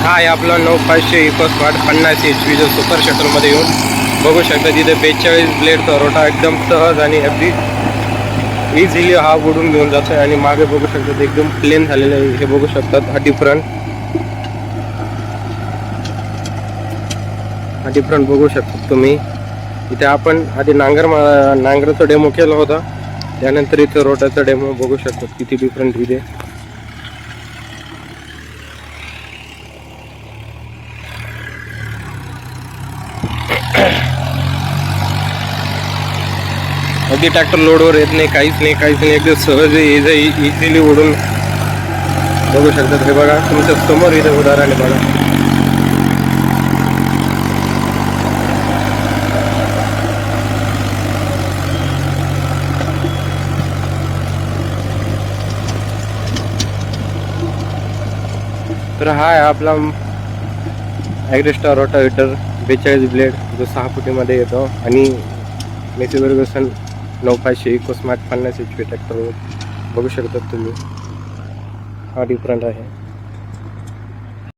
हा आहे आपला 9500 इकोस्मार्ट 50 HP जो सुपर शटलमध्ये येऊन बघू शकता. तिथे 42 ब्लेडचा रोटा एकदम सहज आणि अगदी इझिली हा ओढून घेऊन जातो. आणि मागे बघू शकता ते एकदम प्लेन झालेलं आहे. हे बघू शकतात हा डिफरंट बघू शकता तुम्ही. इथे आपण आधी नांगराचा डेमो केला होता, त्यानंतर इथे रोटाचा डेमो बघू शकता किती डिफरंट इथे. अगदी ट्रॅक्टर लोडवर येत नाही, काहीच नाही. एकदम सहज इझिली ओढून बघू शकतात. हे बघा तुमच्या समोर इथे उदाहरण आहे बघा. तर हा आहे आपला ॲग्रेस्टा रोटावेटर 42 ब्लेड जो 6 फुटीमध्ये येतो. आणि मेसी फर्ग्युसन 9500 इकोस्मार्ट 50 HP ट्रॅक्टर बघू शकता तुम्ही. हा डिफरंट आहे.